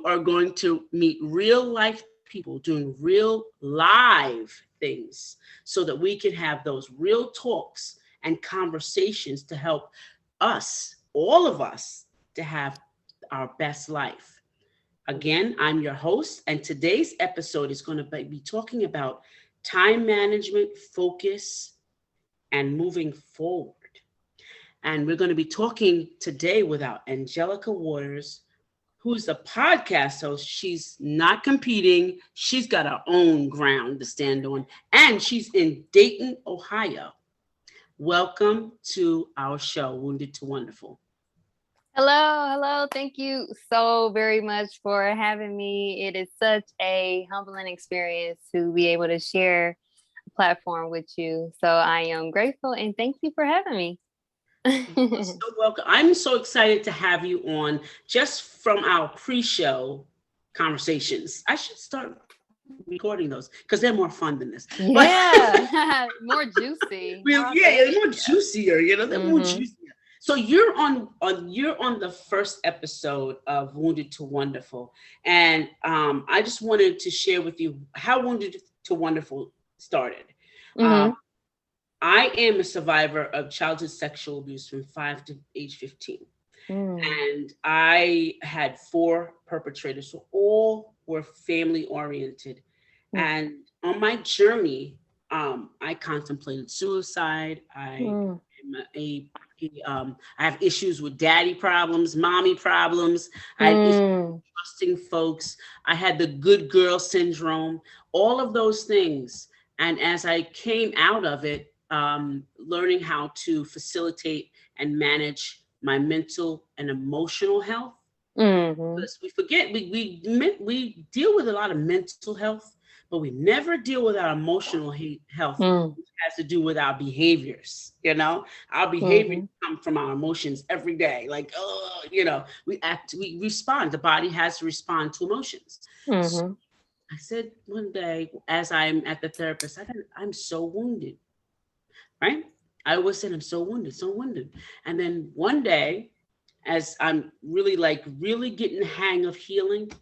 are going to meet real life people doing real live things so that we can have those real talks and conversations to help us, all of us, to have our best life. Again, I'm your host, and today's episode is going to be talking about time management, focus, and moving forward. And we're going to be talking today with our Angelica Watters, who's a podcast host. She's not competing. She's got her own ground to stand on, and she's in Dayton, Ohio. Welcome to our show, Wounded to Wonderful. Hello. Thank you so very much for having me. It is such a humbling experience to be able to share a platform with you. So I am grateful and thank you for having me. You're so welcome. I'm so excited to have you on just from our pre-show conversations. I should start recording those because they're more fun than this. Yeah, more juicy. They're more juicier, they're more juicier. So you're on the first episode of Wounded to Wonderful. And I just wanted to share with you how Wounded to Wonderful started. I am a survivor of childhood sexual abuse from 5 to age 15. And I had 4 perpetrators, so all were family oriented. And on my journey, I contemplated suicide. I have issues with daddy problems, mommy problems. I had issues with trusting folks. I had the good girl syndrome, all of those things. And as I came out of it, learning how to facilitate and manage my mental and emotional health. Because we forget, we deal with a lot of mental health, but we never deal with our emotional health, which has to do with our behaviors. Our behaviors come from our emotions every day. Like, we respond. The body has to respond to emotions. So I said one day, as I'm at the therapist, I'm so wounded. Right? I always said, I'm so wounded. And then one day, as I'm really getting the hang of healing,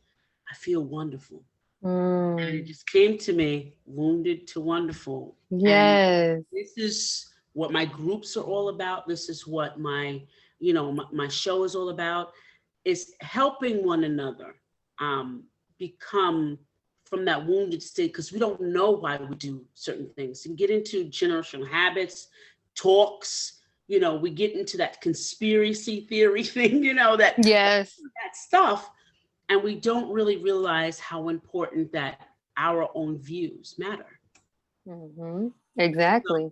I feel wonderful. And it just came to me, Wounded to Wonderful. Yes. And this is what my groups are all about. This is what my show is all about, is helping one another become from that wounded state, because we don't know why we do certain things, and get into generational habits, talks, we get into that conspiracy theory thing, that stuff. And we don't really realize how important that our own views matter. Exactly.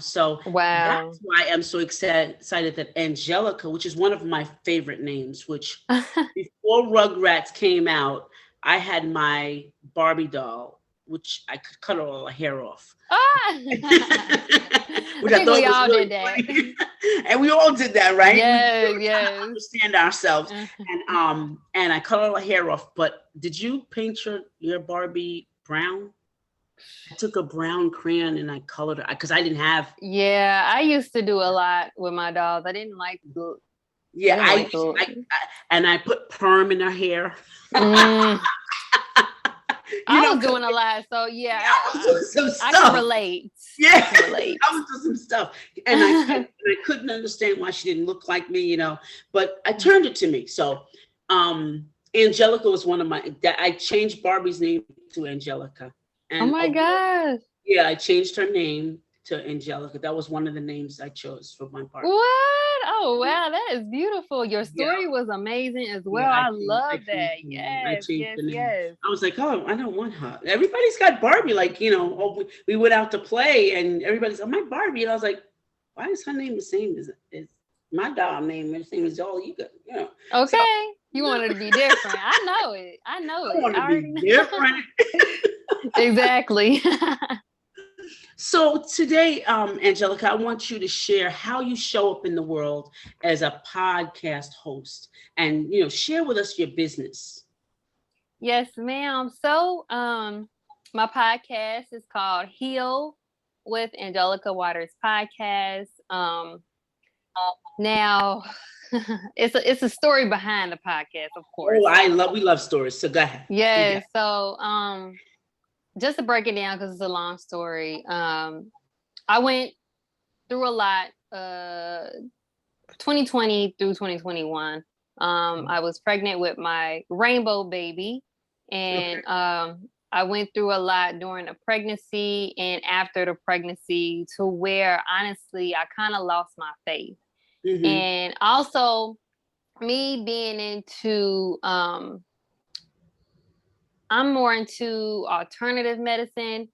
So wow. That's why I'm so excited that Angelica, which is one of my favorite names, which before Rugrats came out, I had my Barbie doll, which I could cut all the hair off. Which I thought we all really did that. Funny. And we all did that, right? Yes, we were trying to understand ourselves. And I cut all the hair off. But did you paint your Barbie brown? I took a brown crayon and I colored her because I didn't have. Yeah, I used to do a lot with my dolls. I didn't like the. Yeah, I put perm in her hair. I was doing a lot, so yeah, I was doing some stuff. I can relate. Yeah, I was doing some stuff, and I couldn't understand why she didn't look like me, But I turned it to me. So, Angelica was one of I changed Barbie's name to Angelica. And oh my gosh! Yeah, I changed her name to Angelica. That was one of the names I chose for my Barbie. What? Oh wow, that is beautiful. Your story was amazing as well. Yeah, I love that. Yes. I was like, oh, I don't want her. Everybody's got Barbie. We went out to play, and everybody's like, my Barbie, and I was like, why is her name the same as my doll name? The same as all you got, Okay, so, you want her to be different. I know it. I want to be different. Exactly. So today, Angelica, I want you to share how you show up in the world as a podcast host, and share with us your business. Yes, ma'am. So, my podcast is called Heal with Angelica Watters podcast. Now, it's a story behind the podcast, of Oh, course. we love stories. So go ahead. Yes. So just to break it down, because it's a long story. I went through a lot 2020 through 2021. I was pregnant with my rainbow baby, and I went through a lot during the pregnancy and after the pregnancy, to where honestly I kind of lost my faith. And also me being into I'm more into alternative medicine,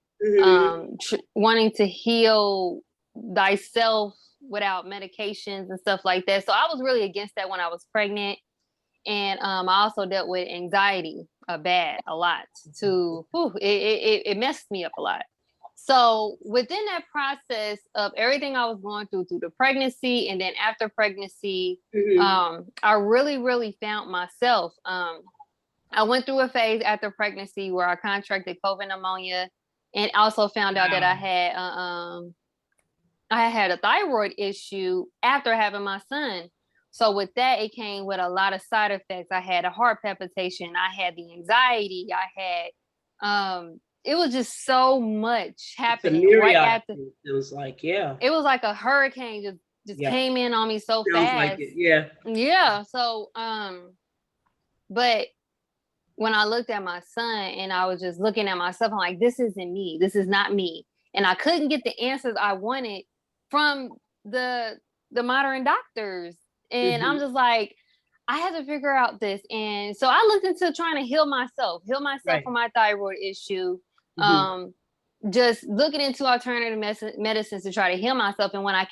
wanting to heal thyself without medications and stuff like that. So I was really against that when I was pregnant. And I also dealt with anxiety a lot too. It messed me up a lot. So within that process of everything I was going through the pregnancy and then after pregnancy, I really, really found myself. I went through a phase after pregnancy where I contracted COVID pneumonia, and also found out that I had a thyroid issue after having my son. So with that, it came with a lot of side effects. I had a heart palpitation. I had the anxiety. I had, it was just so much happening right after. It was like, yeah. It was like a hurricane just came in on me so Sounds fast. like it, yeah. Yeah. So, but when I looked at my son and I was just looking at myself, I'm like, this isn't me. This is not me. And I couldn't get the answers I wanted from the modern doctors. And I'm just like, I had to figure out this. And so I looked into trying to heal myself from my thyroid issue. Just looking into alternative medicines to try to heal myself. And what I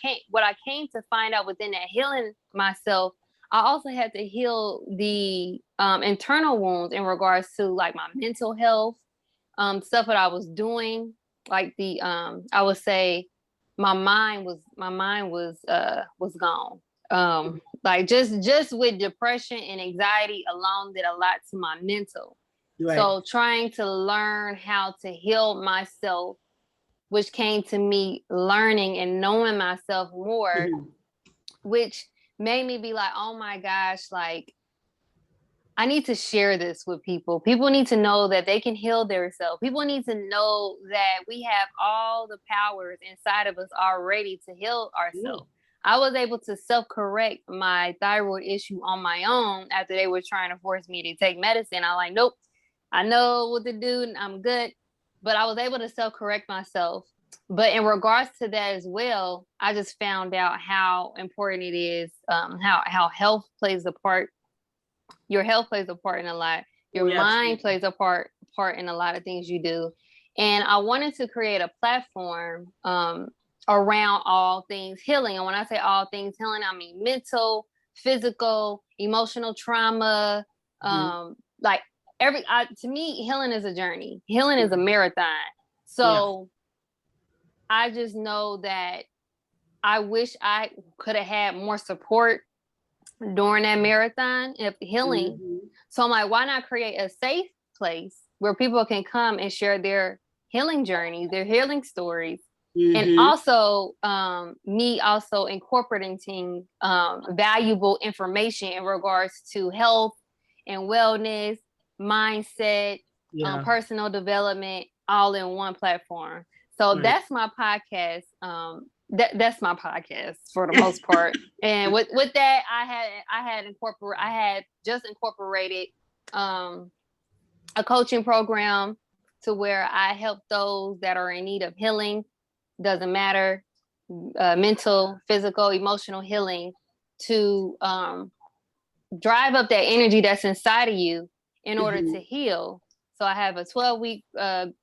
came to find out within that healing myself, I also had to heal the internal wounds in regards to like my mental health, stuff that I was doing, like the I would say my mind was gone. Like just with depression and anxiety alone did a lot to my mental. So trying to learn how to heal myself, which came to me learning and knowing myself more, which made me be like, oh my gosh, like I need to share this with people. People need to know that they can heal themselves. People need to know that we have all the powers inside of us already to heal ourselves. I was able to self-correct my thyroid issue on my own after they were trying to force me to take medicine. I'm like, nope, I know what to do and I'm good. But I was able to self-correct myself. But in regards to that as well, I just found out how important it is, how health plays a part. Your health plays a part in a lot. Your mind plays a part in a lot of things you do. And I wanted to create a platform around all things healing. And when I say all things healing, I mean mental, physical, emotional trauma. Like to me, healing is a journey. Healing is a marathon. So I just know that I wish I could have had more support during that marathon of healing. So I'm like, why not create a safe place where people can come and share their healing journeys, their healing stories. And also me also incorporating valuable information in regards to health and wellness, mindset, personal development, all in one platform. So that's my podcast. That's my podcast for the most part. And with that, I had just incorporated a coaching program to where I help those that are in need of healing. Doesn't matter, mental, physical, emotional healing, to drive up that energy that's inside of you in order to heal. So I have a 12-week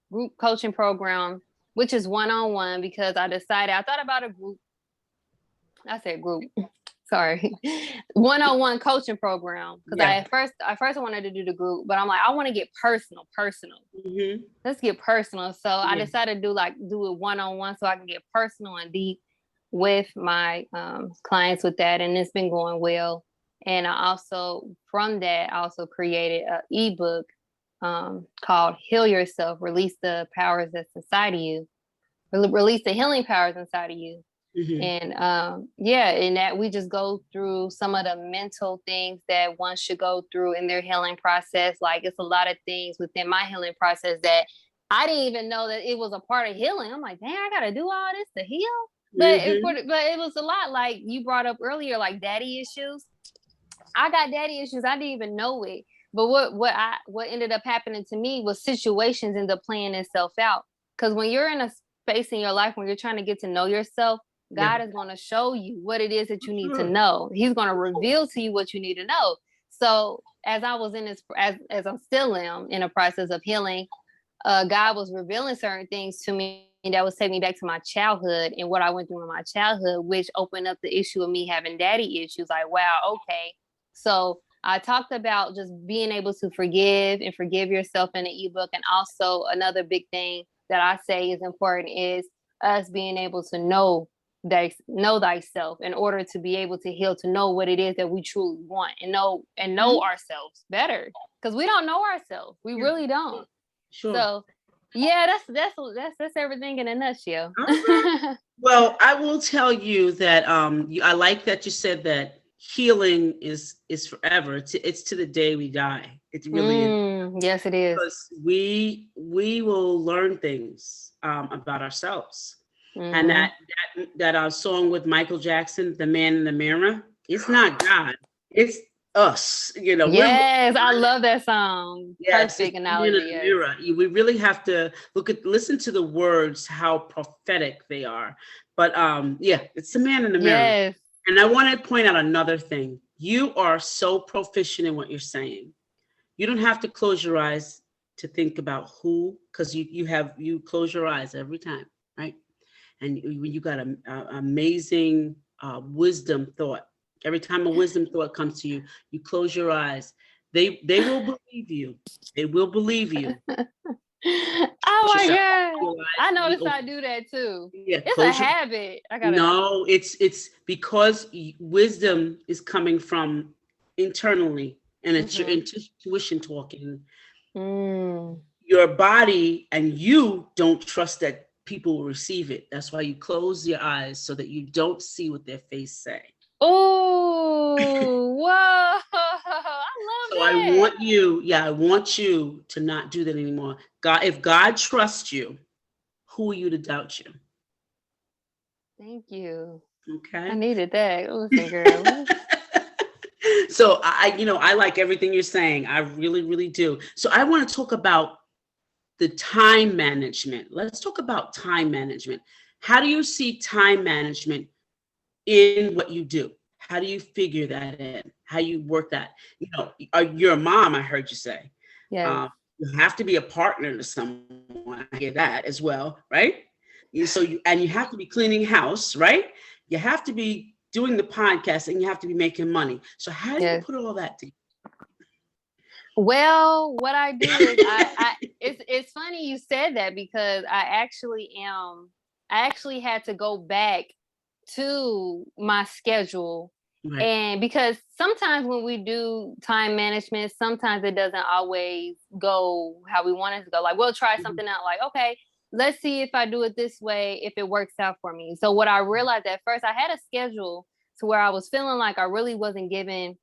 group coaching program, which is one-on-one, because I thought about a group. I said group. Sorry. One-on-one coaching program. Because I first wanted to do the group, but I'm like, I want to get personal. Let's get personal. So I decided to do it one-on-one so I can get personal and deep with my clients with that. And it's been going well. And I also, from that, I also created an ebook called Heal Yourself, Release the Powers That's Inside of You. Release the healing powers inside of you. Hmm. And yeah, and that we just go through some of the mental things that one should go through in their healing process. Like it's a lot of things within my healing process that I didn't even know that it was a part of healing. I'm like, dang, I gotta do all this to heal. Hmm. But it was a lot, like you brought up earlier, like daddy issues. I got daddy issues. I didn't even know it. But what ended up happening to me was situations end up playing itself out. Because when you're in a space in your life when you're trying to get to know yourself, Yeah. God is going to show you what it is that you need to Sure. know. He's going to reveal to you what you need to know. So as I was in this, as I'm still in a process of healing, God was revealing certain things to me that was taking me back to my childhood and what I went through in my childhood, which opened up the issue of me having daddy issues. Like, wow, okay. So I talked about just being able to forgive yourself in the ebook. And also another big thing that I say is important is us being able to know thyself in order to be able to heal, to know what it is that we truly want and know Mhm. ourselves better. Because we don't know ourselves. We Yeah. really don't. Sure. So yeah, that's everything in a nutshell. All right. Well, I will tell you that I like that you said that healing is forever. It's to the day we die. It really is, Yes, it is. because we will learn things about ourselves. And Mm-hmm. that song with Michael Jackson, "The Man in the Mirror," it's not God, it's us. We're looking. Yes, I love that song. Yes, it's Perfect the man in analogy. the Yes. mirror. We really have to listen to the words, how prophetic they are. But yeah, it's the man in the mirror. Yes. And I want to point out another thing. You are so proficient in what you're saying. You don't have to close your eyes to think about who, because you close your eyes every time, right? And you got a amazing wisdom thought. Every time a wisdom thought comes to you, you close your eyes. They will believe you. They will believe you. Oh Close my yourself. God. Your I eyes. noticed I do that too. Yeah, It's a close your. habit. I gotta. No, it's because wisdom is coming from internally, and it's your Mm-hmm. intuition talking. Mm. Your body and you don't trust that people will receive it. That's why you close your eyes so that you don't see what their face say. Oh, whoa. I love So I that. want you, yeah, I want you to not do that anymore. God, if God trusts you, who are you to doubt you? Thank you. I Okay. needed that. Listen, girl. So I like everything you're saying. I really, really do. So I want to talk about the time management. Let's talk about time management. How do you see time management in what you do? How do you figure that in? How you work that? You're a mom, I heard you say. Yes. You have to be a partner to someone. I hear that as well, right? And you have to be cleaning house, right? You have to be doing the podcast, and you have to be making money. So how do you Yes. put all that Well, what I do is together? it's funny you said that because I actually had to go back to my schedule. Right. And because sometimes when we do time management, sometimes it doesn't always go how we want it to go. Like we'll try Mhm. something out, like, okay, let's see if I do it this way, if it works out for me. So what I realized at first, I had a schedule to where I was feeling like I really wasn't giving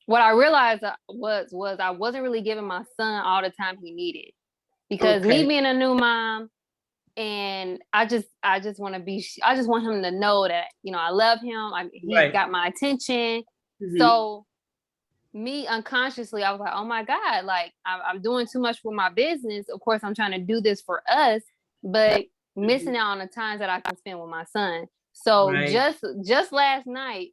what I realized was I wasn't really giving my son all the time he needed. Because me Okay. being a new mom, and I just want him to know that I love him. He Right. got my attention. Hmm. So me unconsciously, I was like, oh my God, like I'm doing too much for my business. Of course, I'm trying to do this for us, but Hmm. missing out on the times that I can spend with my son. So Right. just last night,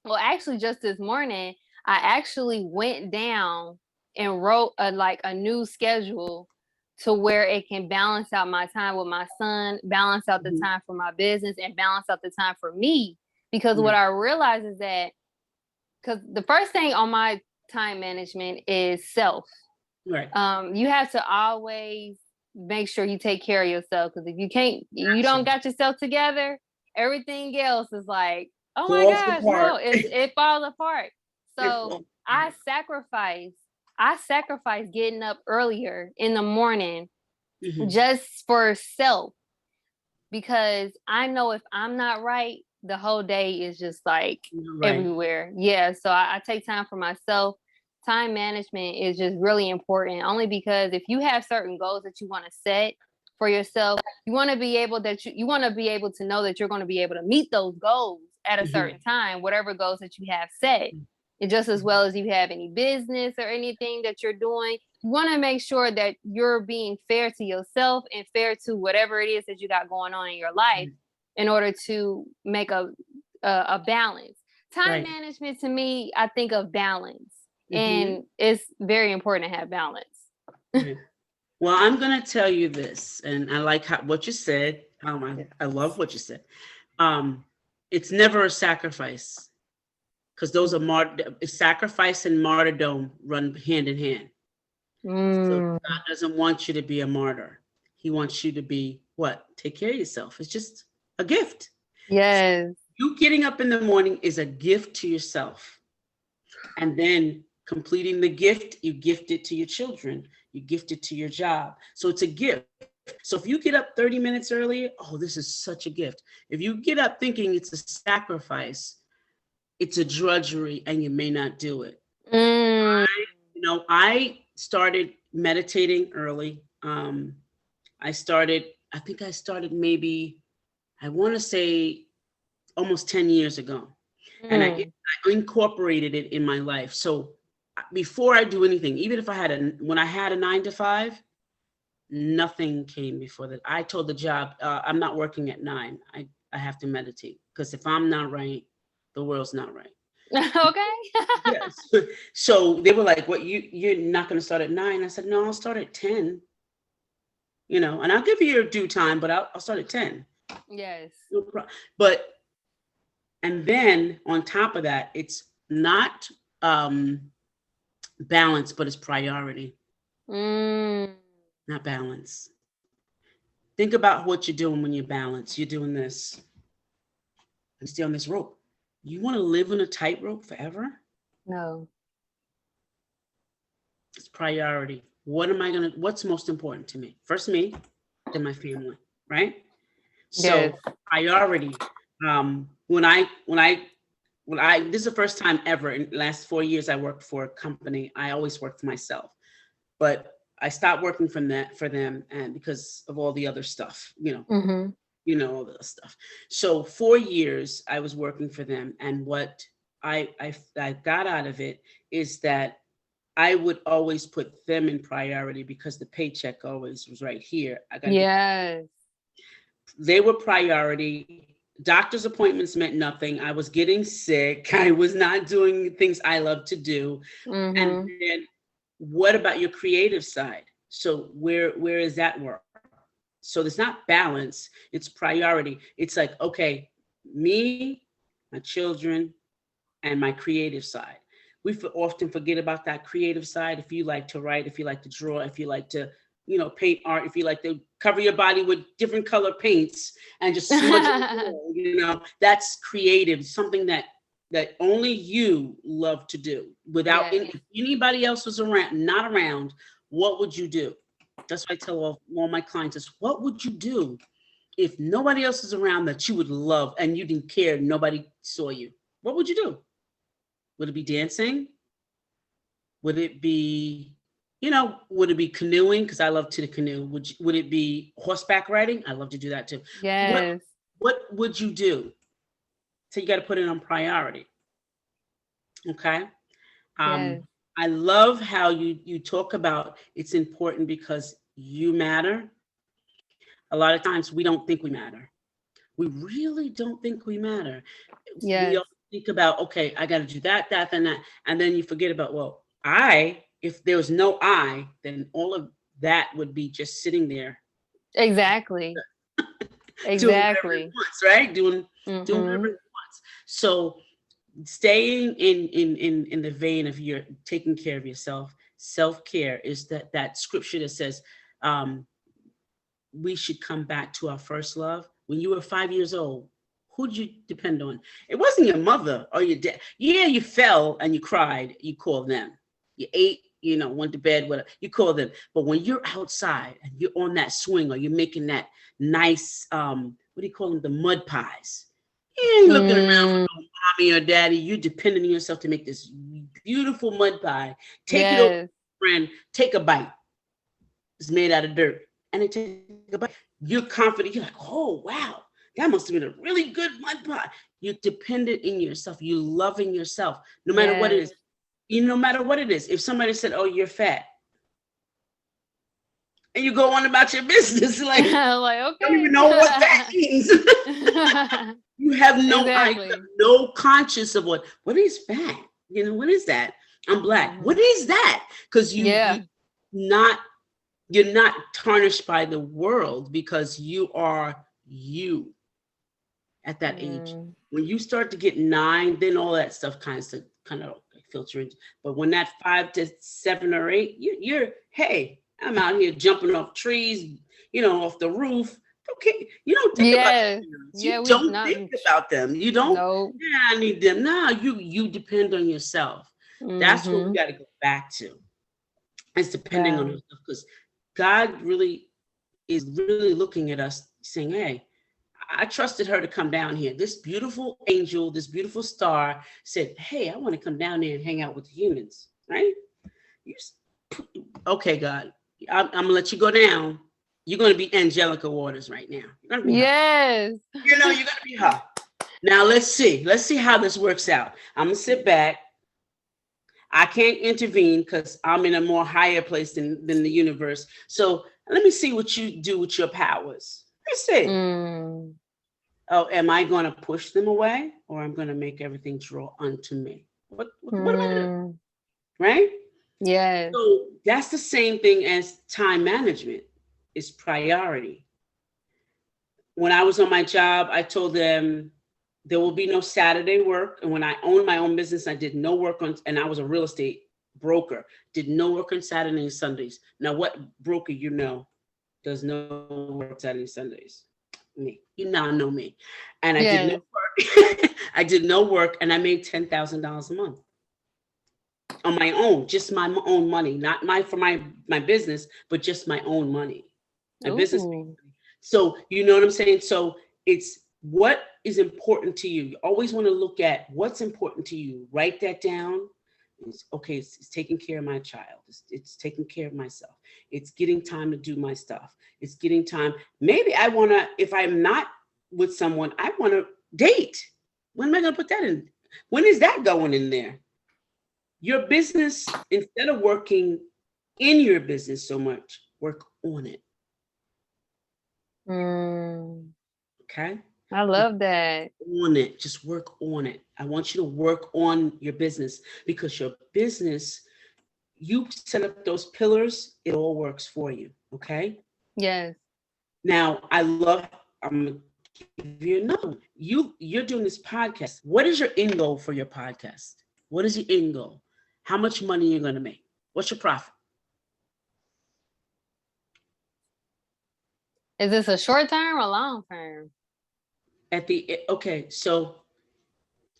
well, actually, just this morning, I actually went down and wrote a new schedule to where it can balance out my time with my son, balance out the Hmm. time for my business, and balance out the time for me. Because what Right. I realize is that because the first thing on my time management is self. Right. You have to always make sure you take care of yourself because if you don't Absolutely. got yourself together, everything else is like, oh my Falls gosh, no, apart. it falls apart. It So falls I apart. sacrifice, I sacrifice getting up earlier in the morning Hmm. just for self because I know if I'm not right, the whole day is just like Right. everywhere. Yeah. So I take time for myself. Time management is just really important only because if you have certain goals that you want to set for yourself, you want to be able that you want to be able to know that you're going to be able to meet those goals at a Mhm. certain time, whatever goals that you have set. And just as well as you have any business or anything that you're doing, you want to make sure that you're being fair to yourself and fair to whatever it is that you got going on in your life in order to make a balance. Time Right. management to me, I think of balance, Hmm. and it's very important to have balance. Right. Well, I'm going to tell you this, and I like what you said. I love Yes. what you said. Um, it's never a sacrifice because those are sacrifice and martyrdom run hand in hand. So Mm, God doesn't want you to be a martyr. He wants you to be what? Take care of yourself. It's just a gift. yes. You getting up in the morning is a gift to yourself. And then completing the gift, you gift it to your children, you gift it to your job. So it's a gift. So if you get up 30 minutes earlier, oh, this is such a gift. If you get up thinking it's a sacrifice, it's a drudgery and you may not do it. Mm, I started meditating early. I think I started maybe, I want to say almost 10 years ago. And mm. I incorporated it in my life. So before I do anything, even if when I had a 9 to 5, nothing came before that. I told the job, I'm not working at 9. I have to meditate because if I'm not right, the world's not right. Okay. Yes. So they were like, "What? You're not going to start at 9?" I said, "No, I'll start at 10. And I'll give you your due time, but I'll start at 10. Yes. No But and then on top of that, it's not um, balance, but it's priority, Mm. not balance. Think about what you're doing when you're balanced. You're doing this and stay on this rope. You want to live on a tightrope forever? No. It's priority. What's most important to me? First me, then my family, right? Yes. So priority. This is the first time ever in the last 4 years I worked for a company. I always worked for myself, but I stopped working for them, and because of all the other stuff, Mm-hmm. all the stuff. So 4 years I was working for them, and what I got out of it is that I would always put them in priority because the paycheck always was right here. I got to get. Yes. They were priority. Doctor's appointments meant nothing. I was getting sick. I was not doing things I love to do. And Mm-hmm. then what about your creative side? So where is that work? So there's not balance, it's priority. It's like, okay, me, my children, and my creative side. We often forget about that creative side. If you like to write, if you like to draw, if you like to, paint art, if you like to cover your body with different color paints and just smudge it, that's creative. Something that only you love to do. Without Yes. if anybody else was around, not around, what would you do? That's what I tell all my clients is, what would you do if nobody else is around that you would love and you didn't care, nobody saw you? What would you do? Would it be dancing? Would it be, would it be canoeing? Because I love to canoe. Would it be horseback riding? I love to do that too. What Yes. what would you do? So you got to put it on priority. Okay. Yes. Um, I love how you talk about it's important because you matter. A lot of times we don't think we matter. We really don't think we matter. We all Yes. think about, okay, I got to do that, and that, and then you forget about, well, if there was no I, then all of that would be just sitting there Exactly. doing whatever it Exactly. wants, right? Doing whatever Mm-hmm. it wants. So staying in the vein of your taking care of yourself, self-care is that scripture that says, um, we should come back to our first love. When you were 5 years old, who'd you depend on? It wasn't your mother or your dad. Yeah, you fell and you cried, you called them. You ate, went to bed, whatever, you call them. But when you're outside and you're on that swing or you're making that nice, what do you call them, the mud pies, You ain't looking around for Mm, no mommy or daddy. You depending on yourself to make this beautiful mud pie. Take it over, yes. to a friend. Take a bite. It's made out of dirt, and they take a bite. You're confident. You're like, oh wow, that must have been a really good mud pie. You're dependent in yourself. You loving yourself, no matter what it Yes. is. You no matter what it is. If somebody said, "Oh, you're fat," and you go on about your business, like you Like, don't even okay. know what that means. You have no idea, Exactly. no conscious of what is fat. What is that? I'm black. What Hmm. is that? Because Yeah. not you're not tarnished by the world because you are you at that age. Mm, When you start to get 9, then all that stuff kind of filter in. But when that 5 to 7 or 8, you're hey, I'm out here jumping off trees, off the roof. Okay, you don't think about yes. your parents. You Yeah, we don't not. think about them. You don't. No. Yeah, I need them. No, you depend on yourself. That's what we Mm-hmm. got to go back to. It's depending on Wow. yourself because God really is really looking at us saying, hey, I trusted her to come down here. This beautiful angel, this beautiful star said, hey, I want to come down there and hang out with the humans, right? You, okay, God, I'm going to let you go down. You're going to be Angelica Watters right now. You're going to be her. Yes. You're going to be her. Now, let's see. Let's see how this works out. I'm going to sit back. I can't intervene because I'm in a more higher place than the universe. So let me see what you do with your powers. Let's see. Mm, Oh, am I going to push them away or I'm going to make everything draw unto me? What am I going to do? mm, Right? yes. So that's the same thing as time management is priority. When I was on my job, I told them there will be no Saturday work. And when I owned my own business, I did no work and I was a real estate broker, did no work on Saturdays and Sundays. Now, what broker does no work Saturdays and Sundays? Me. You now know me. And I did no Yes. work. I did no work and I made $10,000 a month on my own, just my own money, not my business, but just my own money. The business. Ooh. So you know what I'm saying? So it's what is important to you. You always want to look at what's important to you. Write that down. Okay, it's taking care of my child. It's taking care of myself. It's getting time to do my stuff. It's getting time. Maybe I want to, if I'm not with someone, I want to date. When am I going to put that in? When is that going in there? Your business, instead of working in your business so much, work on it. Mm, Okay? I Work love that. on it. Just work on it. I want you to work on your business because your business, you set up those pillars, it all works for you. Okay? Yes. Now, I'm gonna give you another one. You're doing this podcast. What is your end goal for your podcast? What is your end goal? How much money you're gonna make? What's your profit? Is this a short term or long term? Okay, so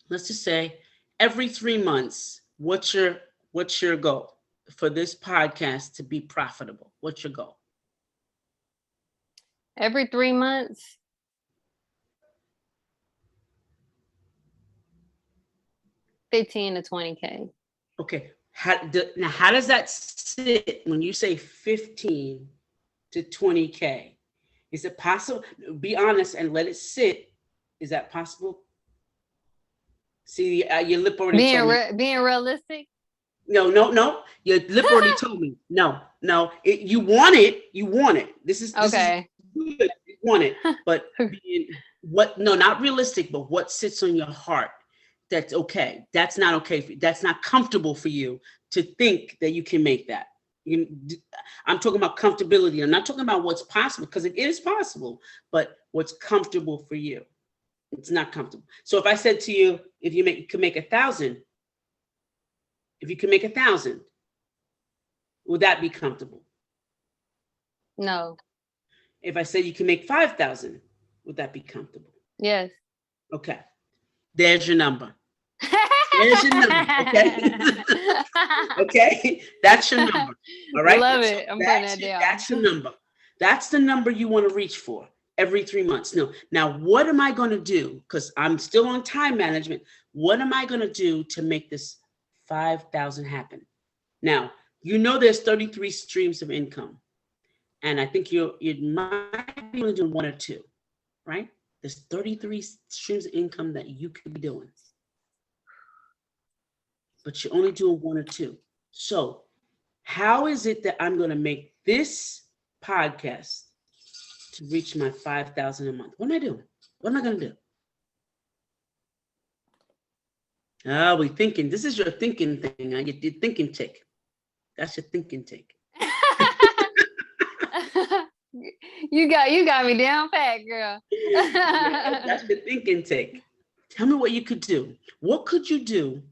let's just say every 3 months, what's your goal for this podcast to be profitable? What's your goal? Every 3 months, 15 to 20K. Okay. How does that sit when you say 15 to 20K? Is it possible? Be honest and let it sit. Is that possible? See, your lip already told me. Being realistic. No, no, no. Your lip already told me. No, no. You want it. You want it. This is Okay. good. You want it, but what? No, not realistic. But what sits on your heart? That's okay. That's not okay for you. That's not comfortable for you to think that you can make that. You, I'm talking about comfortability. I'm not talking about what's possible because it is possible, but what's comfortable for you. It's not comfortable. So if I said to you, if you could make 1,000, if you could make 1,000, would that be comfortable? No. If I said you can make 5,000, would that be comfortable? Yes. Okay. There's your number. There's your number. Okay. Okay. That's your number. All right. Love it. I'm putting that down. That's your number. That's the number you want to reach for every 3 months. No. Now, what am I going to do? Because I'm still on time management. What am I going to do to make this 5,000 happen? Now, there's 33 streams of income. And I think you might be only doing one or two, right? There's 33 streams of income that you could be doing, but you're only doing one or two. So how is it that I'm going to make this podcast to reach my 5,000 a month? What am I doing? What am I going to do? We thinking. This is your thinking thing. I get your thinking tick. That's your thinking tick. You got me down pat, girl. Yeah, that's your thinking tick. Tell me what you could do. What could you do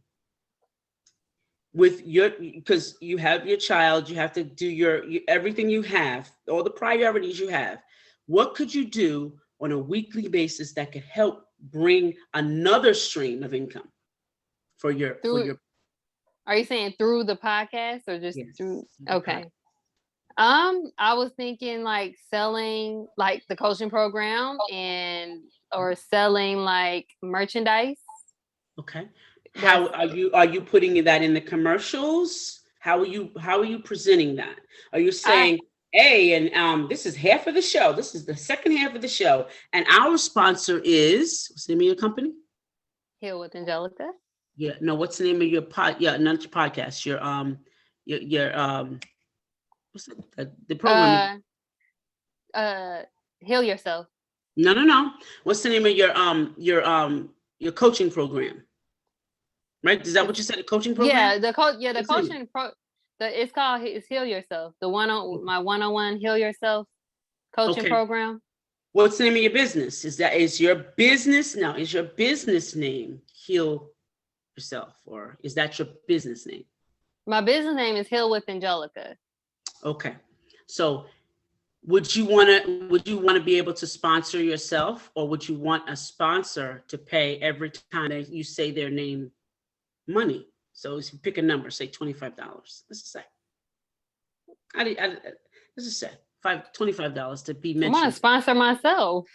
with because you have your child, you have to do your everything you have, all the priorities you have. What could you do on a weekly basis that could help bring another stream of income for your Are you saying through the podcast or just through? Okay. I was thinking like selling like the coaching program or selling like merchandise. Okay. How are you putting that in the commercials? How are you presenting that? Are you saying, hey, and this is half of the show. This is the second half of the show. And our sponsor is, what's the name of your company? Heal with Angelica. Yeah, no, what's the name of your not your podcast, your what's the program? Heal Yourself. No. What's the name of your coaching program? Right? Is that what you said? The coaching program? Yeah, the coaching it's called Heal Yourself. My one-on-one Heal Yourself coaching program. What's the name of your business? Is your business name Heal Yourself, or is that your business name? My business name is Heal with Angelica. Okay. So would you want to be able to sponsor yourself, or would you want a sponsor to pay every time that you say their name money? So if you pick a number, say $25. Let's just say. Let's just say $25 to be mentioned. I want to sponsor myself.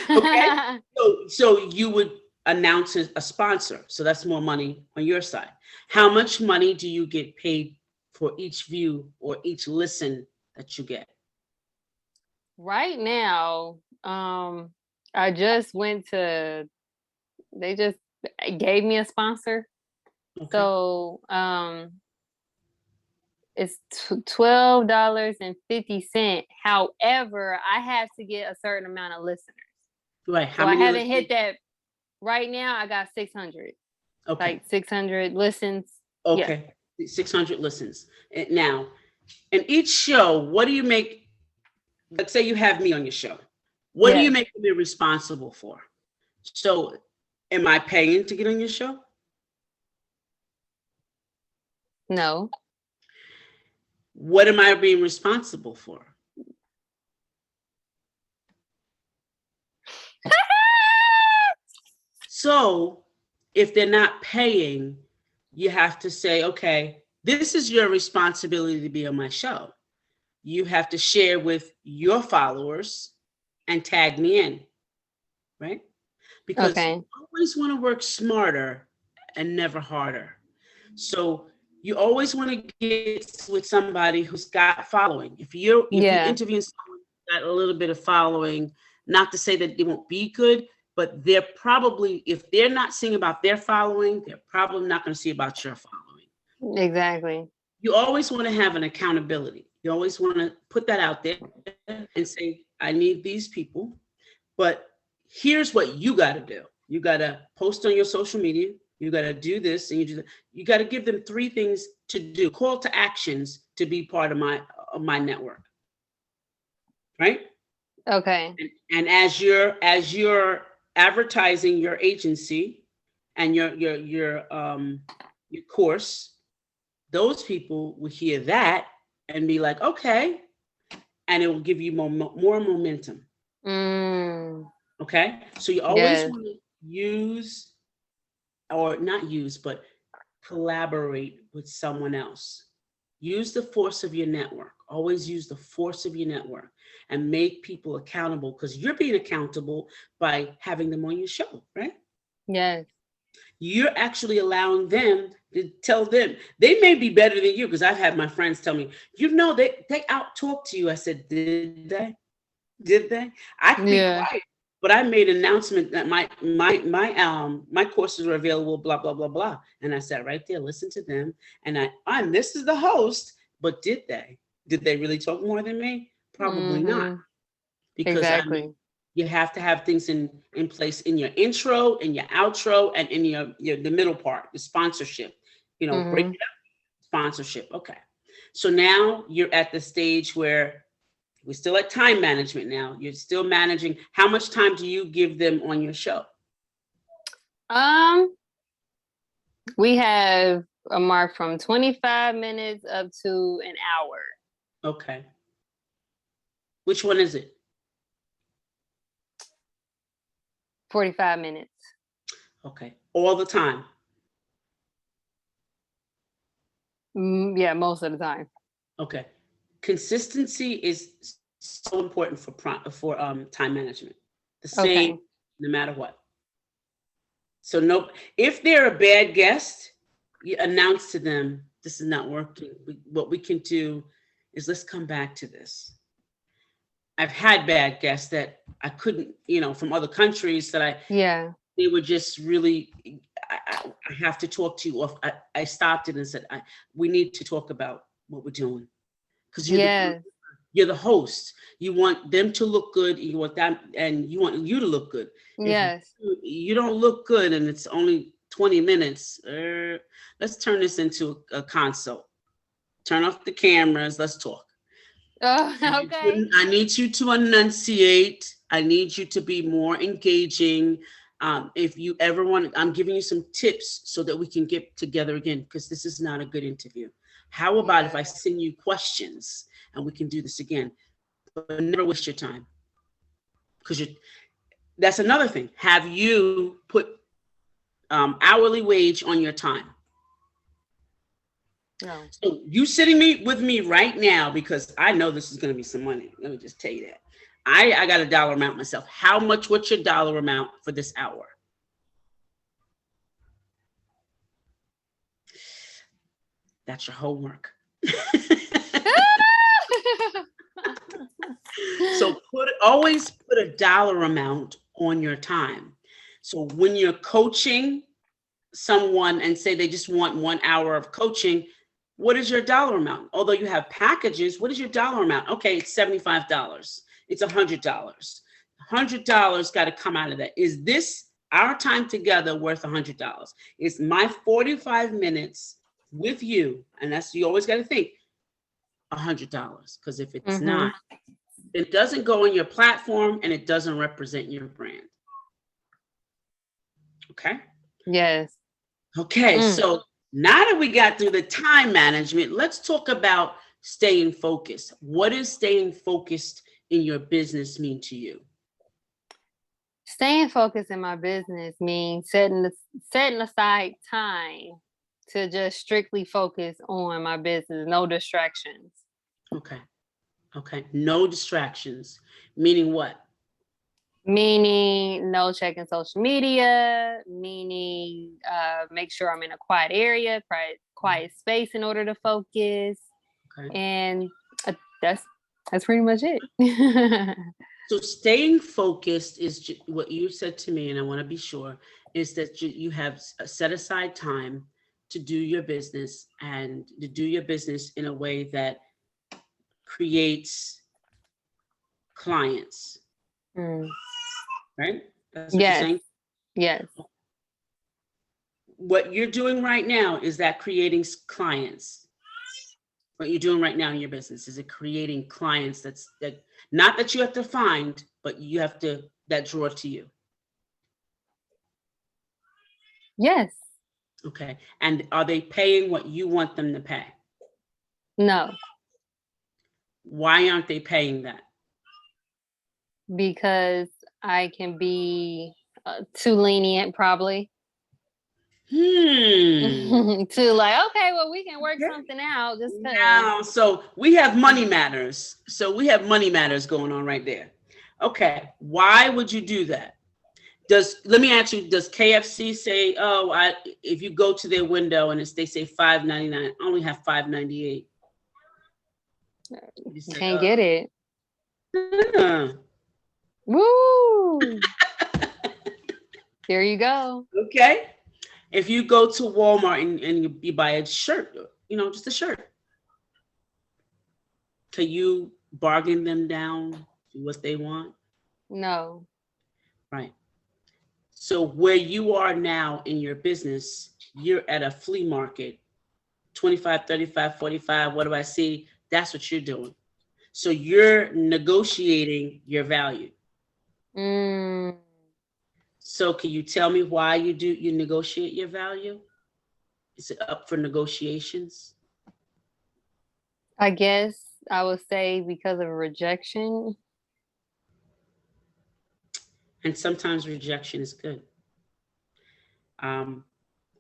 Okay. So you would announce a sponsor. So that's more money on your side. How much money do you get paid for each view or each listen that you get? Right now, I just went to, they just gave me a sponsor. Okay. So it's $12.50. However, I have to get a certain amount of listeners. Right. How many I haven't hit that. Right now, I got 600. Okay. Like 600 listens. Okay. Yeah. 600 listens. Now, in each show, what do you make? Let's say you have me on your show. What do you make me responsible for? So, am I paying to get on your show? No. What am I being responsible for? So, if they're not paying, you have to say, okay, this is your responsibility to be on my show. You have to share with your followers and tag me in, right? Because you always want to work smarter and never harder. So you always want to get with somebody who's got following. If you're interviewing someone who's got a little bit of following, not to say that they won't be good, but they're probably, if they're not seeing about their following, they're probably not going to see about your following. Exactly. You always want to have an accountability. You always want to put that out there and say, I need these people, but here's what you got to do. You got to post on your social media. You got to do this, and you got to give them 3 things to do, call to actions to be part of my network. Right? Okay. And as you're advertising your agency and your course, those people will hear that and be like, okay, and it will give you more momentum. Okay, so you always want to use, or not use, but collaborate with someone else. Use the force of your network. Always use the force of your network and make people accountable, because you're being accountable by having them on your show, right? Yes. You're actually allowing them to tell them they may be better than you. Because I've had my friends tell me, they out talk to you. I said, did they? I could be quiet, Yeah. but I made an announcement that my courses are available, blah blah blah blah, and I sat right there, listened to them, and I'm this is the host, but did they really talk more than me? Probably not, Mm-hmm. because I mean, Exactly. you have to have things in place in your intro, in your outro, and in your the middle part, the sponsorship. Break Mm-hmm. it up, sponsorship. Okay, so now you're at the stage where we're still at time management. Now you're still managing. How much time do you give them on your show? Um, we have a mark from 25 minutes up to an hour. Okay, which one is it? 45 minutes. Okay, all the time. Yeah, most of the time. Okay, consistency is so important for time management. The same, Okay. no matter what. So no, if they're a bad guest, you announce to them, this is not working. What we can do is, let's come back to this. I've had bad guests that I couldn't, from other countries that Yeah. they were just really, I have to talk to you. Or I stopped it and said, we need to talk about what we're doing, because Yes. you're the host. You want them to look good. You want that, and you want you to look good. If Yes. you don't look good and it's only 20 minutes, let's turn this into a consult. Turn off the cameras. Let's talk. Oh, okay. I need you to enunciate. I need you to be more engaging. If you ever want, I'm giving you some tips so that we can get together again, because this is not a good interview. How about if I Yeah. send you questions and we can do this again? But never waste your time, because that's another thing. Have you put hourly wage on your time? No. So you sitting with me right now, because I know this is going to be some money. Let me just tell you that. I got a dollar amount myself. What's your dollar amount for this hour? That's your homework. So always put a dollar amount on your time. So when you're coaching someone and say they just want 1 hour of coaching, what is your dollar amount? Although you have packages, what is your dollar amount? Okay, it's $75. It's $100. $100 got to come out of that. Is this our time together worth $100? Is my 45 minutes with you, and that's, you always got to think, $100? Because if it's Mm-hmm. not, it doesn't go on your platform and it doesn't represent your brand. Okay. Yes. Okay. Mm. So now that we got through the time management, let's talk about staying focused. What does staying focused in your business mean to you? Staying focused in my business means setting aside time to just strictly focus on my business, no distractions. Okay. Okay. No distractions. Meaning what? Meaning no checking social media, meaning make sure I'm in a quiet area, quiet space in order to focus. Okay. And uh, that's that's pretty much it. So staying focused is what you said to me, and I want to be sure, is that you have set aside time to do your business, and to do your business in a way that creates clients, Mm. right? That's what you're Yes. saying. Yes. What you're doing right now, is that creating clients? What you're doing right now in your business, is it creating clients? That not that you have to find, but you have to, that draw to you. Yes. Okay. And are they paying what you want them to pay? No. Why aren't they paying that? Because I can be too lenient, probably. To like, okay, well, we can work Okay. something out just because. Now, so we have money matters. So we have money matters going on right there. Okay. Why would you do that? Let me ask you, does KFC say, oh, if you go to their window and they say $5.99, I only have $5.98. You say, Can't get it. huh. Woo! There you go. Okay. If you go to Walmart and you buy a shirt, just a shirt, can you bargain them down to what they want? No. Right. So where you are now in your business, you're at a flea market, 25, 35, 45. What do I see? That's what you're doing. So you're negotiating your value. Mm, So can you tell me why you negotiate your value? Is it up for negotiations? I guess I would say because of rejection. And sometimes rejection is good. Um,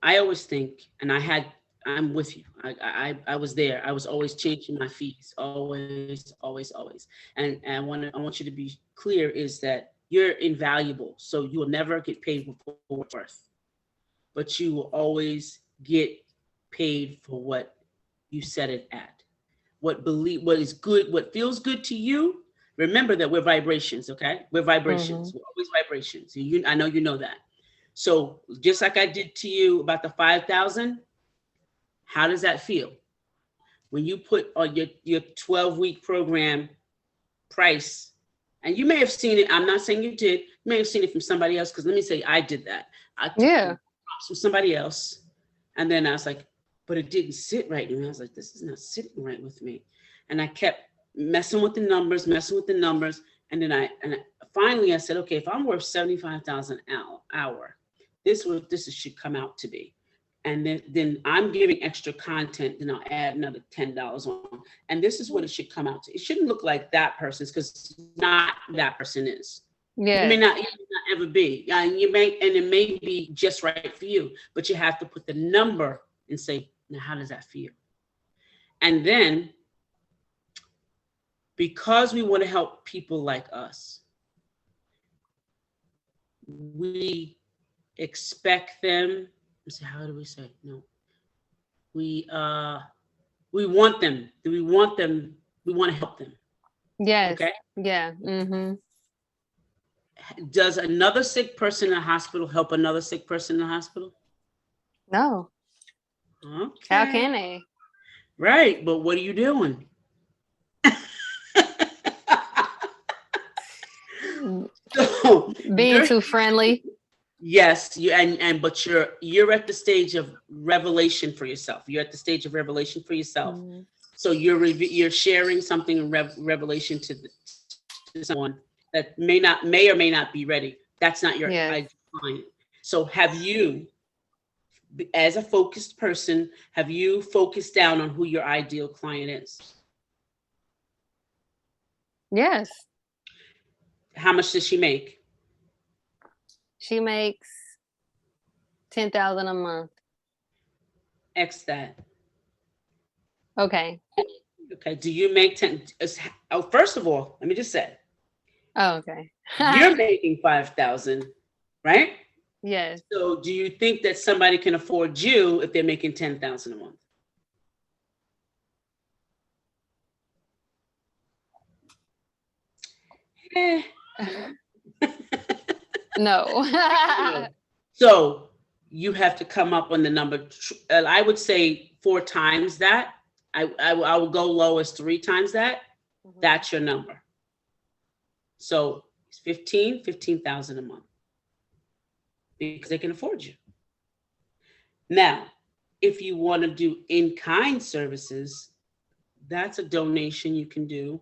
I always think, and I'm with you. I was there. I was always changing my fees, always, always, always. And I want you to be clear is that you're invaluable, so you will never get paid for what it's worth, but you will always get paid for what you set it at. What is good, what feels good to you. Remember that we're vibrations, okay? We're vibrations. Mhm. We're always vibrations. I know you know that. So just like I did to you about the 5,000, how does that feel when you put on your 12-week program price? And you may have seen it. I'm not saying you did. You may have seen it from somebody else. Because let me say, I did that. I took Yeah. the props from somebody else, and then I was like, but it didn't sit right. And I was like, this is not sitting right with me. And I kept messing with the numbers, and then finally I said, okay, if I'm worth 75,000 an hour, this should come out to be. And then I'm giving extra content, then I'll add another $10 on. And this is what it should come out to. It shouldn't look like that person's, because not that person is. Yes. You may not ever be. And it may be just right for you, but you have to put the number and say, now how does that feel? And then, because we want to help people like us, we expect them. Let's see, how do we say? No. We want them. Do we want them? We want to help them. Yes. Okay. Yeah. Mm-hmm. Does another sick person in the hospital help another sick person in the hospital? No. Okay. How can they? Right. But what are you doing? So Being too friendly. yes, but you're at the stage of revelation for yourself. You're at the stage of revelation for yourself. Mm-hmm. So you're sharing something in revelation to someone that may or may not be ready. That's not your Yes. ideal client. So have you, as a focused person, have you focused down on who your ideal client is? Yes. How much does she make? She makes 10,000 a month. X that. Okay. Okay. Do you make 10? Oh, first of all, let me just say, Oh, okay. you're making 5,000, right? Yes. So do you think that somebody can afford you if they're making 10,000 a month? Eh. No. So you have to come up on the number. I would say 4 times that. I would go low as 3 times that. That's your number. So it's 15,000 a month, because they can afford you. Now, if you want to do in-kind services, that's a donation you can do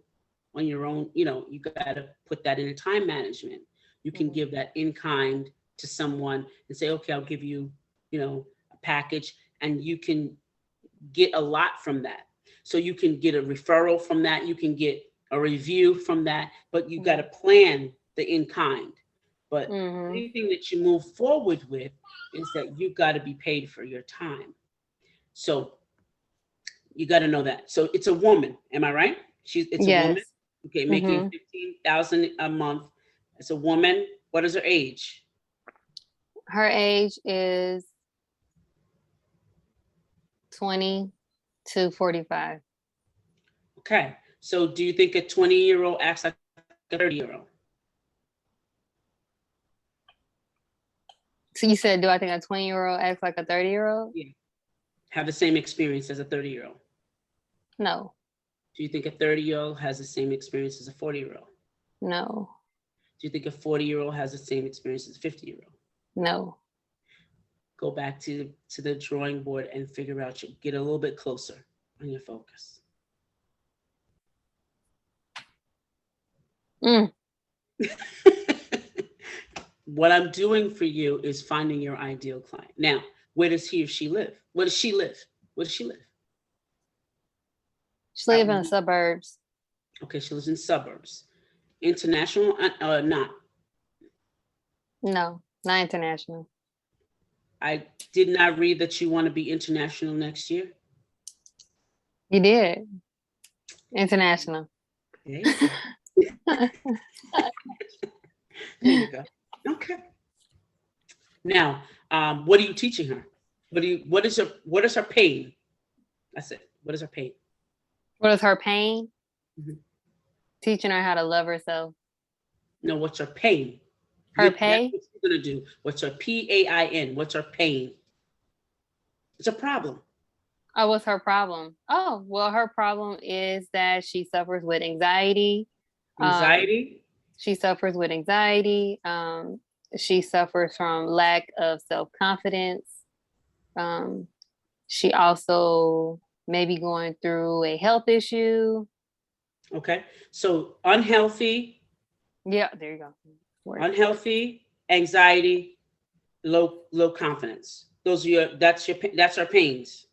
on your own. You got to put that in a time management. You can give that in kind to someone and say, okay, I'll give you, a package, and you can get a lot from that. So you can get a referral from that. You can get a review from that, but you got to plan the in kind. But Mm-hmm. anything that you move forward with is that you got to be paid for your time. So you got to know that. So it's a woman. Am I right? It's a woman. Yes. Okay, making Mm-hmm. 15,000 a month. It's a woman. What is her age? Her age is 20 to 45. Okay. So do you think a 20-year-old acts like a 30-year-old? So you said, do I think a 20-year-old acts like a 30-year-old? Yeah. Have the same experience as a 30-year-old? No, Do you think a 30-year-old has the same experience as a 40-year-old? no, Do you think a 40-year-old has the same experience as a 50-year-old? no. Go back to the drawing board and figure out, get a little bit closer on your focus. Mm. What I'm doing for you is finding your ideal client. Now, where does he or she live? Where does she live? Where does she live? She live in the suburbs. Okay, she lives in suburbs. International, not. No, not international. I did not read that you want to be international next year. You did. International. There you go. There you go. Okay. Now, what are you teaching her? What is her pain? That's it. What is her pain? What is her pain? Mhm. Teaching her how to love herself. No, what's her pain? Her That's pay? what you're gonna do. What's her PAIN? What's her pain? It's a problem. Oh, what's her problem? Oh, well, her problem is that she suffers with anxiety. Um, Anxiety. she suffers with anxiety. She suffers from lack of self-confidence. Um, she also may be going through a health issue. Okay. So unhealthy, Yeah, there you go. Word. unhealthy, anxiety, low confidence. Those are that's our pains.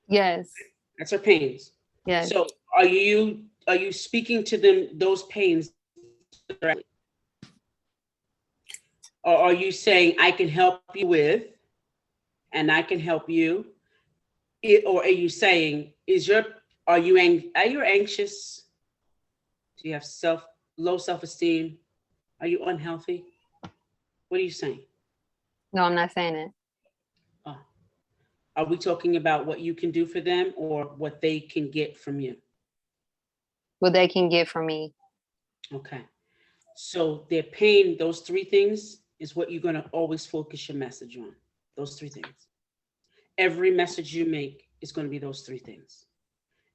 Yes, That's our pains. yes. So are you speaking to them those pains directly? Or are you saying I can help you with and I can help you? Or are you saying are you anxious? Do you have low self-esteem? Are you unhealthy? What are you saying? No, I'm not saying it. Oh, are we talking about what you can do for them or what they can get from you? What they can get from me. Okay. So their pain, those three things is what you're going to always focus your message on. Those three things. Every message you make is going to be those three things.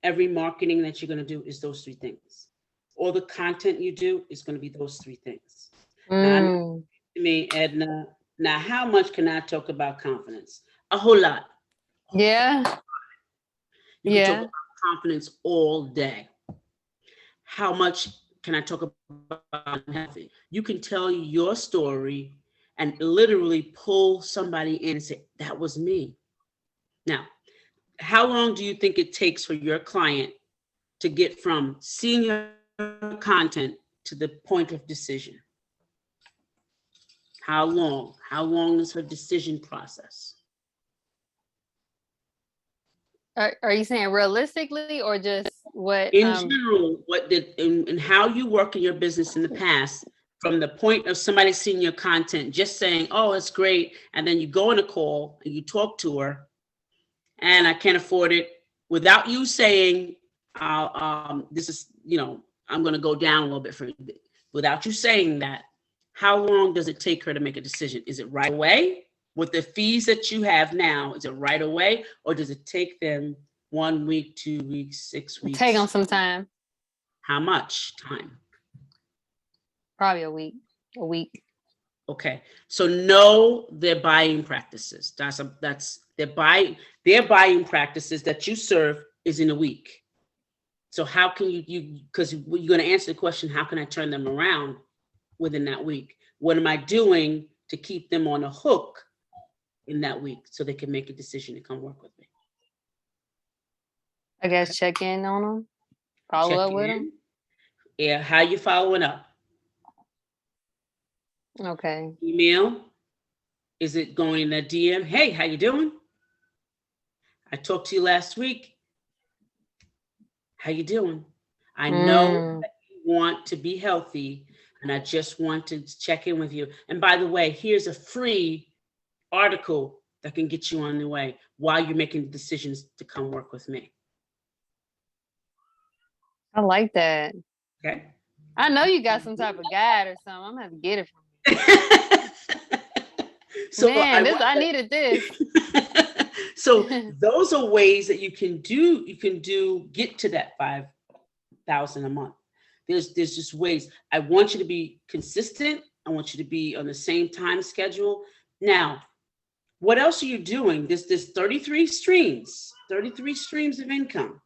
Every marketing that you're going to do is those three things. All the content you do is going to be those three things. Now, I know Mm, me, Edna. Now, how much can I talk about confidence? A whole lot. yeah, You can talk yeah. about confidence all day. How much can I talk about unhealthy? You can tell your story and literally pull somebody in and say, that was me. Now, how long do you think it takes for your client to get from seeing your content to the point of decision? How long? How long is her decision process? Are you saying realistically or just what? In general, and how you work in your business in the past, from the point of somebody seeing your content, just saying, "Oh, it's great," and then you go on a call and you talk to her, and I can't afford it, without you saying, "This is, I'm going to go down a little bit for you," without you saying that. How long does it take her to make a decision? Is it right away? With the fees that you have now, is it right away, or does it take them 1 week, 2 weeks, 6 weeks? take them some time. How much time? Probably a week. A week. Okay, so know their buying practices. That's their buying practices that you serve is in a week. So how can you because you're going to answer the question, how can I turn them around within that week? What am I doing to keep them on a hook in that week so they can make a decision to come work with me? I guess check in on them. Follow Check up with them. in. Yeah, how you following up? Okay. Email, is it going in a DM? Hey, how you doing? I talked to you last week. How you doing? I know Mm. that you want to be healthy, and I just want to check in with you. And by the way, here's a free article that can get you on the way while you're making decisions to come work with me. I like that. Okay. I know you got some type of guide or something. I'm gonna have to get it from you. So I Man, this want I needed this. that. So those are ways that you can do. You can do get to that 5,000 a month. There's just ways. I want you to be consistent. I want you to be on the same time schedule. Now, what else are you doing? There's 33 streams of income.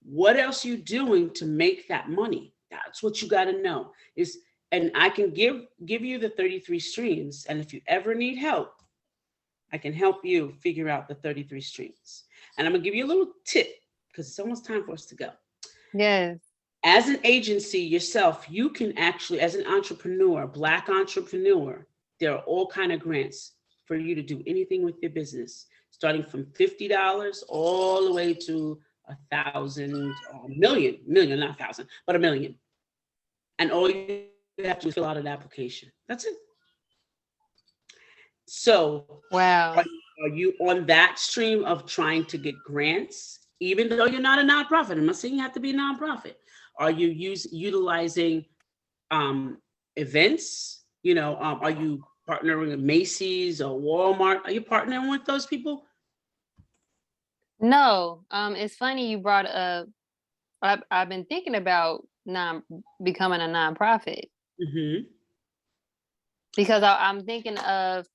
What else are you doing to make that money? That's what you got to know. Is and I can give you the 33 streams, and if you ever need help, I can help you figure out the 33 streams. And I'm gonna give you a little tip because it's almost time for us to go. Yes. As an agency yourself, you can actually, as an entrepreneur, Black entrepreneur, there are all kind of grants for you to do anything with your business, starting from $50 all the way to 1,000 or million, not 1,000, but 1,000,000. And all you have to do is fill out an application. That's it. So are, Wow. are you on that stream of trying to get grants, even though you're not a nonprofit? I'm not saying you have to be a nonprofit. Are you utilizing events? Are you partnering with Macy's or Walmart? Are you partnering with those people? No. It's funny you brought up. I've been thinking about becoming a nonprofit Mm-hmm. because I'm thinking of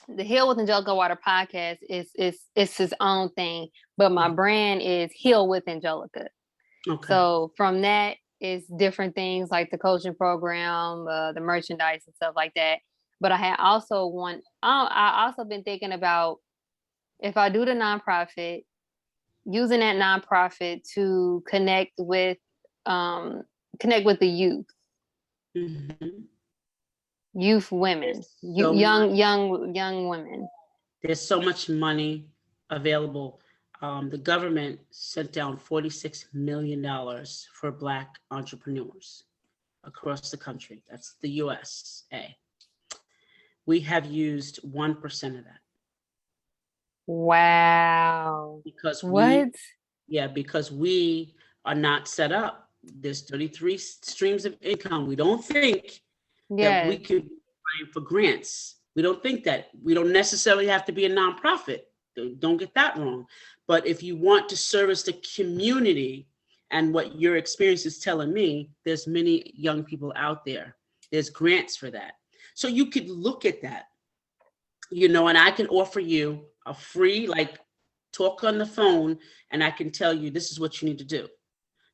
the Heal with Angelica Water podcast is it's his own thing, but my brand is Heal with Angelica. Okay. So from that is different things like the coaching program, the merchandise and stuff like that. But I also been thinking about if I do the nonprofit, using that nonprofit to um, connect with the Mm-hmm. youth women, There's so much. young women. There's so much money available. The government sent down $46 million for Black entrepreneurs across the country. That's the USA. We have used 1% of that Wow. because What? because we are not set up. There's 33 streams of income. We don't think that we Yes. can be applying for grants. We don't think that. We don't necessarily have to be a nonprofit. Don't get that wrong. But if you want to service the community and what your experience is telling me, there's many young people out there. There's grants for that. So you could look at that, and I can offer you a free, like, talk on the phone, and I can tell you this is what you need to do,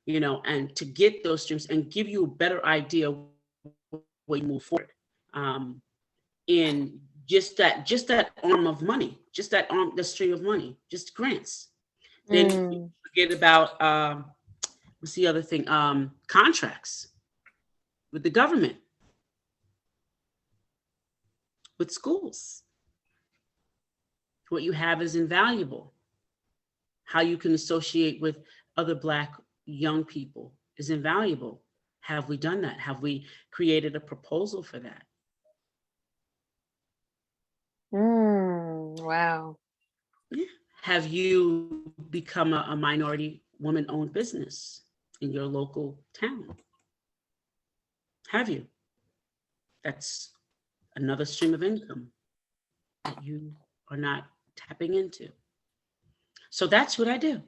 and to get those streams and give you a better idea way you move forward, in just that arm of money, the stream of money, just grants. Then Mm. forget about what's the other thing? Contracts with the government, with schools. What you have is invaluable. How you can associate with other Black young people is invaluable. Have we done that? Have we created a proposal for that? Wow. Have you become a minority woman-owned business in your local town? Have you? That's another stream of income that you are not tapping into. So that's what I do.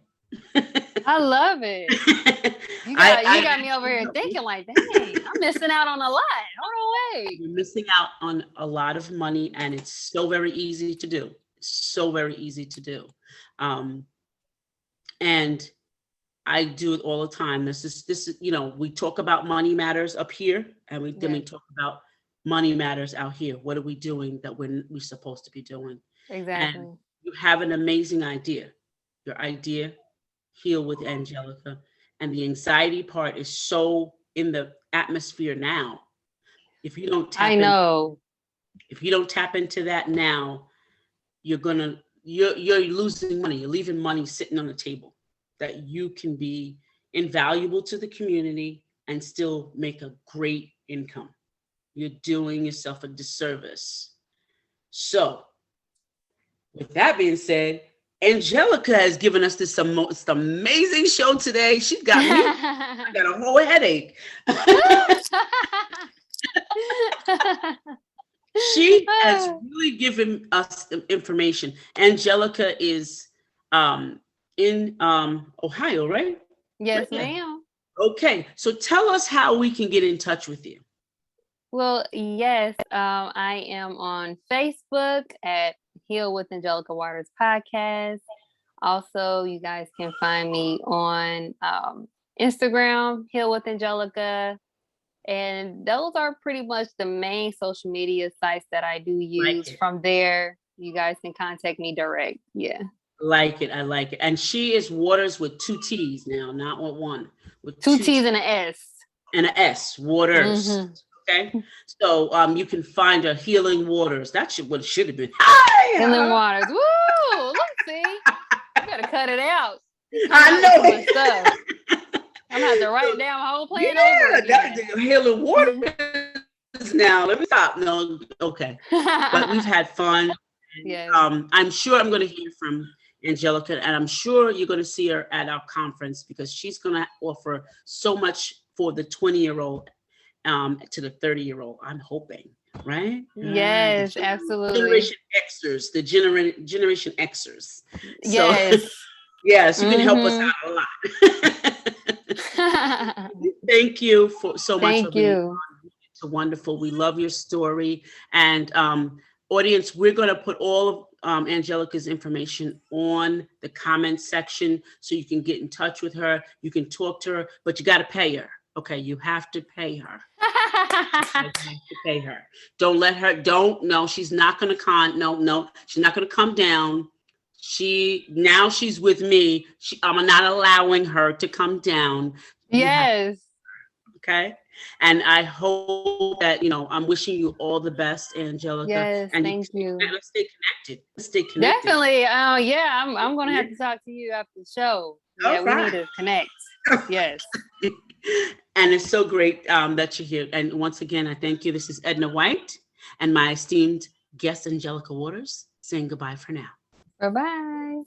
I love it. You got me over here thinking like, dang, I'm missing out on a lot. Hold on, wait. You're missing out on a lot of money, and it's so very easy to do. It's so very easy to do. And I do it all the time. This is, we talk about money matters up here, and we Yes, talk about money matters out here. What are we doing that we're supposed to be doing? And exactly. you have an amazing idea. Your idea, Heal with Angelica. And the anxiety part is so in the atmosphere now. If you don't I tap in, know. If you don't tap into that now, you're losing money. You're leaving money sitting on the table that you can be invaluable to the community and still make a great income. You're doing yourself a disservice. So, with that being said, Angelica has given us this most amazing show today. She's got me. I got a whole headache. She has really given us the information. Angelica is in Ohio, right? Yes, Yeah. ma'am. Okay, so tell us how we can get in touch with you. Well, yes, I am on Facebook at Heal with Angelica Watters podcast. Also, you guys can find me on Instagram, Heal with Angelica. And those are pretty much the main social media sites that I do use. From there, you guys can contact me direct. Yeah. Like it. I like it. And she is Waters with 2 T's now, not with one. With 2 T's and an S. And an S. Waters. Mm-hmm. Okay. So you can find her Healing Waters. That's what it should have been. Healing Waters. Woo! Look, see? You gotta cut it out. I know. I'm gonna have to write down my whole plan over again. That's the Healing Waters now. Let me stop. No, okay. But we've had fun. Yes. I'm sure I'm going to hear from Angelica, and I'm sure you're going to see her at our conference because she's going to offer so much for the 20-year-old to the 30-year-old. I'm hoping, right? Yes, absolutely. Generation Xers, the Generation Xers. Yes. So, yes, you can help us out a lot. Thank you so much. Thank you. It's wonderful. We love your story. And audience, we're going to put all of Angelica's information on the comment section so you can get in touch with her. You can talk to her, but you got to pay her. Okay, you have to pay her. Don't let her, no, she's not going to she's not going to come down. Now she's with me. I'm not allowing her to come down. Yes. Okay. And I hope that, I'm wishing you all the best, Angelica. Yes, and thank you. Let's stay connected. Let's stay connected. Definitely. Yeah, I'm going to have to talk to you after the show. Yeah, we need to connect. Yes. And it's so great that you're here. And once again, I thank you. This is Edna White and my esteemed guest, Angelica Watters, saying goodbye for now. Bye-bye.